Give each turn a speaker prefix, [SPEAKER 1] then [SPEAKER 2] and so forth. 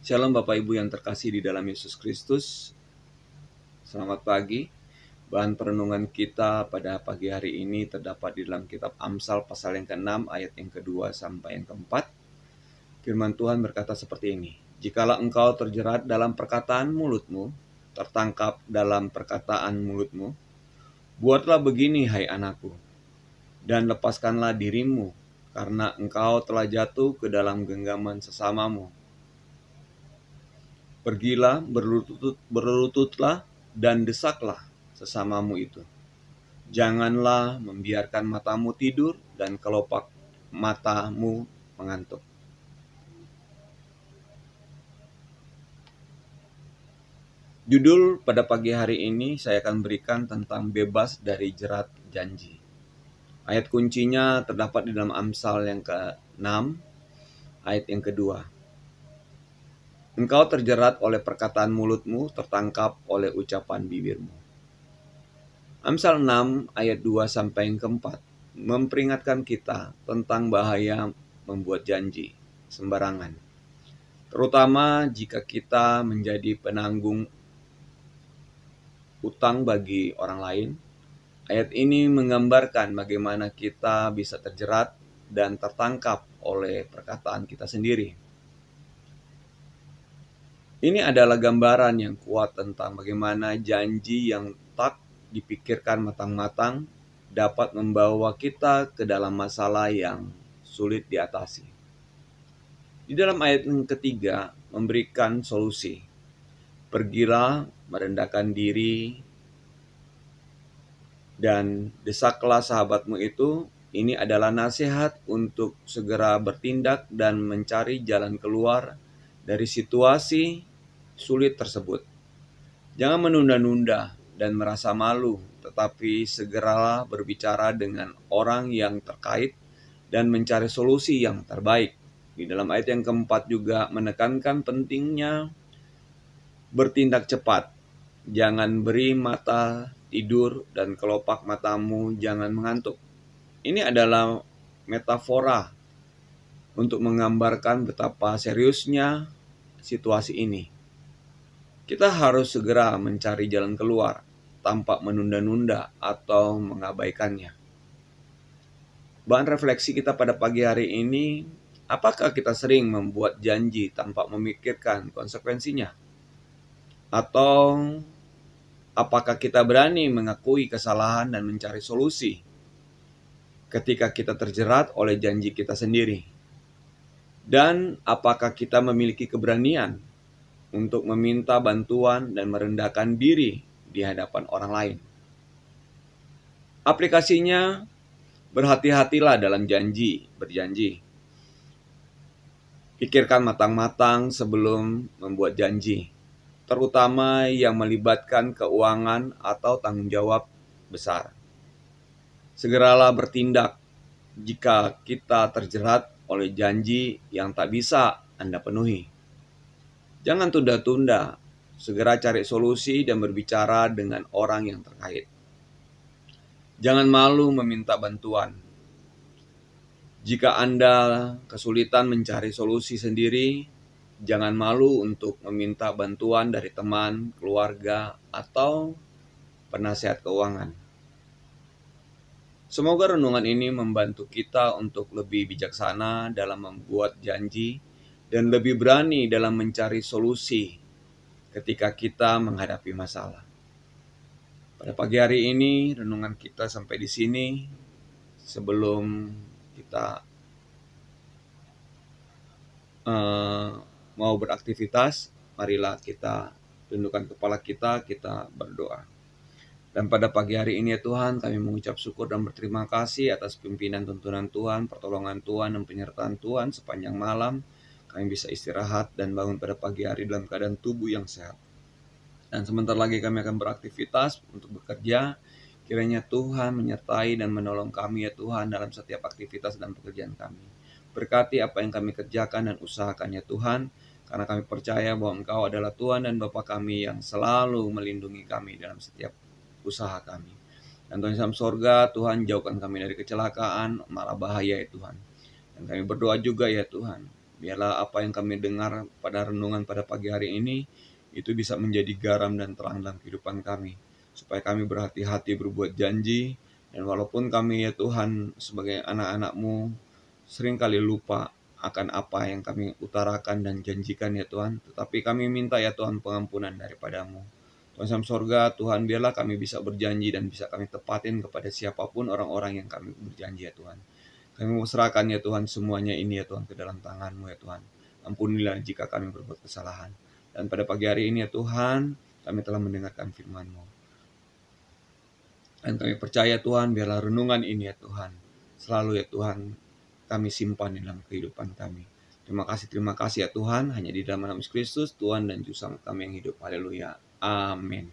[SPEAKER 1] Shalom Bapak Ibu yang terkasih di dalam Yesus Kristus. Selamat pagi. Bahan perenungan kita pada pagi hari ini terdapat di dalam kitab Amsal pasal yang ke-6 ayat yang kedua sampai yang keempat. Firman Tuhan berkata seperti ini. Jikalau engkau terjerat dalam perkataan mulutmu, tertangkap dalam perkataan mulutmu, buatlah begini hai anakku, dan lepaskanlah dirimu, karena engkau telah jatuh ke dalam genggaman sesamamu. Pergilah, berlututlah, dan desaklah sesamamu itu. Janganlah membiarkan matamu tidur dan kelopak matamu mengantuk. Judul pada pagi hari ini saya akan berikan tentang bebas dari jerat janji. Ayat kuncinya terdapat di dalam Amsal yang ke-6, ayat yang kedua. Engkau terjerat oleh perkataan mulutmu, tertangkap oleh ucapan bibirmu. Amsal 6 ayat 2 sampai yang keempat memperingatkan kita tentang bahaya membuat janji sembarangan. Terutama jika kita menjadi penanggung utang bagi orang lain. Ayat ini menggambarkan bagaimana kita bisa terjerat dan tertangkap oleh perkataan kita sendiri. Ini adalah gambaran yang kuat tentang bagaimana janji yang tak dipikirkan matang-matang dapat membawa kita ke dalam masalah yang sulit diatasi. Di dalam ayat yang ketiga memberikan solusi. Pergilah, merendahkan diri, dan desaklah sahabatmu itu. Ini adalah nasihat untuk segera bertindak dan mencari jalan keluar dari situasi sulit tersebut. Jangan menunda-nunda dan merasa malu, tetapi segeralah berbicara dengan orang yang terkait dan mencari solusi yang terbaik. Di dalam ayat yang keempat juga menekankan pentingnya bertindak cepat. Jangan beri mata tidur dan kelopak matamu jangan mengantuk. Ini adalah metafora untuk menggambarkan betapa seriusnya situasi ini. Kita harus segera mencari jalan keluar tanpa menunda-nunda atau mengabaikannya. Bahan refleksi kita pada pagi hari ini, apakah kita sering membuat janji tanpa memikirkan konsekuensinya? Atau apakah kita berani mengakui kesalahan dan mencari solusi ketika kita terjerat oleh janji kita sendiri? Dan apakah kita memiliki keberanian untuk meminta bantuan dan merendahkan diri di hadapan orang lain? Aplikasinya, berhati-hatilah dalam berjanji. Pikirkan matang-matang sebelum membuat janji, terutama yang melibatkan keuangan atau tanggung jawab besar. Segeralah bertindak jika kita terjerat oleh janji yang tak bisa Anda penuhi. Jangan tunda-tunda, segera cari solusi dan berbicara dengan orang yang terkait. Jangan malu meminta bantuan. Jika Anda kesulitan mencari solusi sendiri, jangan malu untuk meminta bantuan dari teman, keluarga, atau penasihat keuangan. Semoga renungan ini membantu kita untuk lebih bijaksana dalam membuat janji dan lebih berani dalam mencari solusi ketika kita menghadapi masalah. Pada pagi hari ini, renungan kita sampai di sini. Sebelum kita mau beraktivitas, marilah kita tundukkan kepala kita berdoa. Dan pada pagi hari ini ya Tuhan, kami mengucap syukur dan berterima kasih atas pimpinan tuntunan Tuhan, pertolongan Tuhan, dan penyertaan Tuhan sepanjang malam. Kami bisa istirahat dan bangun pada pagi hari dalam keadaan tubuh yang sehat. Dan sebentar lagi kami akan beraktivitas untuk bekerja. Kiranya Tuhan menyertai dan menolong kami ya Tuhan dalam setiap aktivitas dan pekerjaan kami. Berkati apa yang kami kerjakan dan usahakan ya Tuhan, karena kami percaya bahwa Engkau adalah Tuhan dan Bapa kami yang selalu melindungi kami dalam setiap usaha kami. Dan Tuhan dalam sorga, Tuhan jauhkan kami dari kecelakaan, mara bahaya ya Tuhan. Dan kami berdoa juga ya Tuhan, Biarlah apa yang kami dengar pada renungan pada pagi hari ini itu bisa menjadi garam dan terang dalam kehidupan kami, supaya kami berhati-hati berbuat janji. Dan walaupun kami ya Tuhan sebagai anak-anak-Mu seringkali lupa akan apa yang kami utarakan dan janjikan ya Tuhan, tetapi kami minta ya Tuhan pengampunan daripada-Mu. Tuhan Sam Sorga, Tuhan biarlah kami bisa berjanji dan bisa kami tepatin kepada siapapun orang-orang yang kami berjanji ya Tuhan. Kami mau serahkan ya Tuhan semuanya ini ya Tuhan ke dalam tangan-Mu ya Tuhan. Ampunilah jika kami berbuat kesalahan. Dan pada pagi hari ini ya Tuhan, kami telah mendengarkan firman-Mu. Dan kami percaya Tuhan, biarlah renungan ini ya Tuhan, selalu ya Tuhan, kami simpan dalam kehidupan kami. Terima kasih ya Tuhan, hanya di dalam nama Yesus Kristus, Tuhan dan Juru Selamat kami yang hidup. Haleluya. Amin.